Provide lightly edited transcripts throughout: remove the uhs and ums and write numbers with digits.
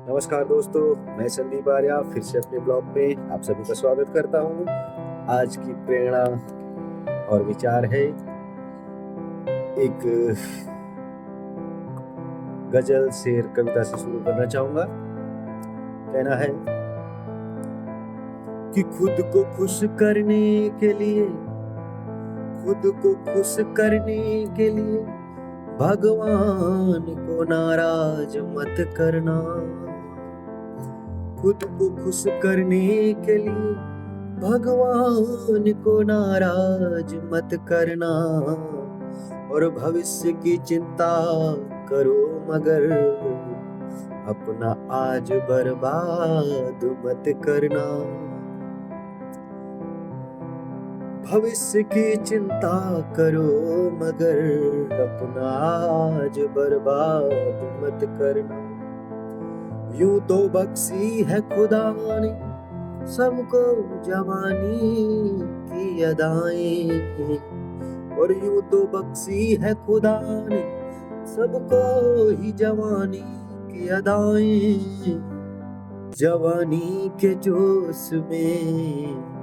नमस्कार दोस्तों, मैं संदीप आर्या फिर से अपने ब्लॉग में आप सभी का स्वागत करता हूँ। आज की प्रेरणा और विचार है एक गजल शेर कविता से शुरू करना चाहूंगा। कहना है कि खुद को खुश करने के लिए भगवान को नाराज मत करना। खुद को खुश करने के लिए भगवान को नाराज मत करना, और भविष्य की चिंता करो मगर अपना आज बर्बाद मत करना। भविष्य की चिंता करो मगर अपना आज बर्बाद मत करना। यूं तो बख्शी है खुदा ने सबको जवानी की अदाएं, और यूं तो बख्शी है खुदा ने सबको ही जवानी की अदाएं। जवानी के जोश में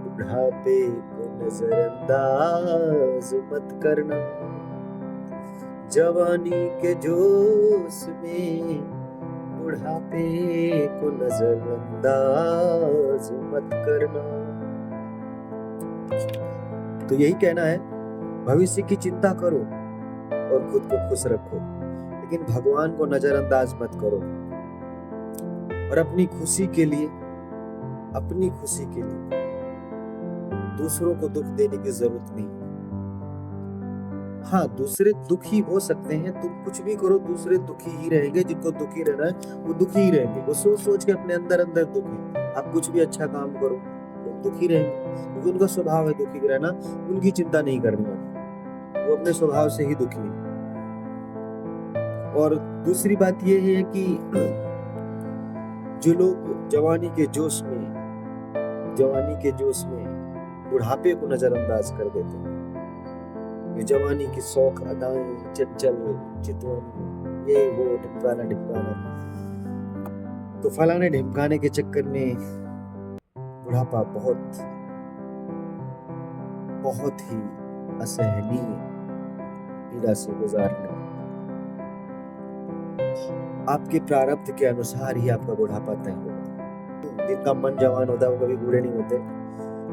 बुढ़ापे को नजरअंदाज मत करना। जवानी के जोश में बुढ़ापे को नजरअंदाज मत करना। तो यही कहना है, भविष्य की चिंता करो और खुद को खुश रखो, लेकिन भगवान को नजरअंदाज मत करो। और अपनी खुशी के लिए दूसरों को दुख देने की जरूरत नहीं। हाँ, दूसरे दुखी हो सकते हैं, तुम कुछ भी करो दूसरे दुखी ही रहेंगे। जिनको दुखी रहना है वो दुखी ही रहेंगे, वो सोच के अपने अंदर दुखी। आप कुछ भी अच्छा काम करो वो दुखी रहेंगे, क्योंकि उनका स्वभाव है दुखी रहना। उनकी चिंता नहीं करनी है, वो अपने स्वभाव से ही दुखी है। और दूसरी बात ये है कि जो लोग जवानी के जोश में बुढ़ापे को नजरअंदाज कर देते हैं, ये जवानी की शौक अदाएं, चंचल चितवन, ये वो ढिमकाना, तो फलाने ढिमकाने के चक्कर में बुढ़ापा बहुत ही असहनीय पीड़ा से गुजारना। आपके प्रारब्ध के अनुसार ही आपका बुढ़ापा तय होगा। जिनका मन जवान होता है वो कभी बूढ़े नहीं होते,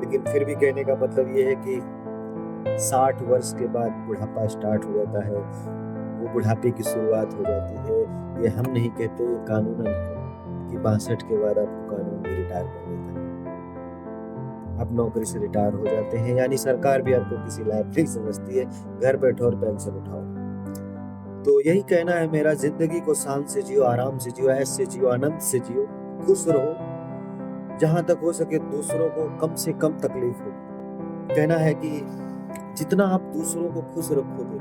लेकिन फिर भी कहने का मतलब ये है कि 60 वर्ष के बाद बुढ़ापा स्टार्ट हो जाता है, वो बुढ़ापे की शुरुआत हो जाती है। ये हम नहीं कहते, ये कानूनन है कि 62 के बाद आपको कानून भी रिटायर कर देता है। आप नौकरी से रिटायर हो जाते हैं, यानी सरकार भी आपको किसी लायक नहीं समझती है। घर बैठो और पेंशन उठाओ। तो यही कहना है मेरा, जिंदगी को शान से जियो, आराम से जियो, ऐश से जियो, आनंद से जियो, खुश रहो। जहां तक हो सके दूसरों को कम से कम तकलीफ हो। कहना है कि जितना आप दूसरों को खुश रखोगे,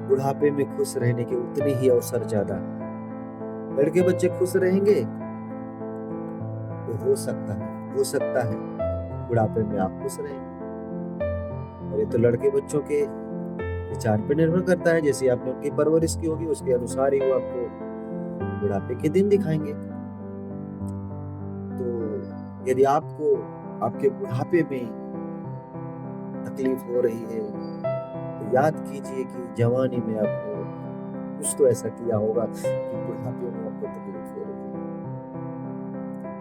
बुढ़ापे में खुश रहने के उतने ही अवसर ज्यादा। लड़के बच्चे खुश रहेंगे तो हो सकता है बुढ़ापे में आप खुश रहेंगे। और ये तो लड़के बच्चों के विचार पे निर्भर करता है, जैसे आपने उनकी परवरिश की होगी उसके अनुसार ही वो आपको बुढ़ापे के दिन दिखाएंगे। तो यदि आपको आपके बुढ़ापे में तकलीफ हो रही है तो याद कीजिए कि जवानी में आपने कुछ तो ऐसा किया होगा कि बुढ़ापे में आपको तकलीफ हो रही है।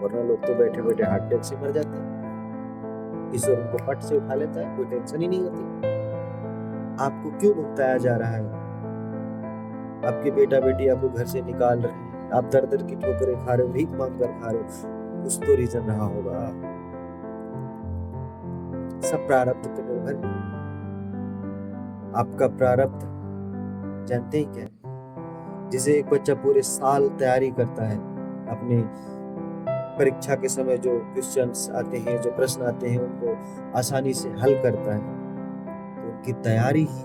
वरना लोग तो बैठे बैठे हार्ट अटैक से मर जाते हैं, ईश्वर उनको फट से उठा लेता है, कोई टेंशन ही नहीं होती। आपको क्यों भुगताया जा रहा है? आपके बेटा बेटी आपको घर से निकाल रहे हैं, आप दर दर की ठोकरें खा रहे हो, भीख मांग कर खा रहे हो, कुछ तो रीजन रहा होगा। सब प्रारब्ध पर निर्भर है। आपका प्रारब्ध जानते ही क्या है? जिसे एक बच्चा पूरे साल तैयारी करता है, अपने परीक्षा के समय जो क्वेश्चंस आते हैं, जो प्रश्न आते हैं, उनको आसानी से हल करता है, की तैयारी ही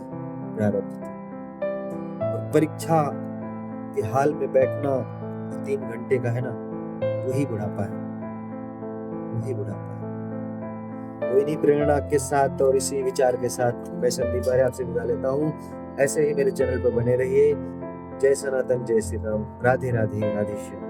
प्रारब्ध थी। और परीक्षा के हाल में बैठना 3 घंटे का है ना, वही बुढ़ापा है। तो इन्हीं प्रेरणा के साथ और इसी विचार के साथ मैं संदीप आर्या आपसे विदा लेता हूँ। ऐसे ही मेरे चैनल पर बने रहिए। जय सनातन, जय श्री राम, राधे राधे, राधे श्याम।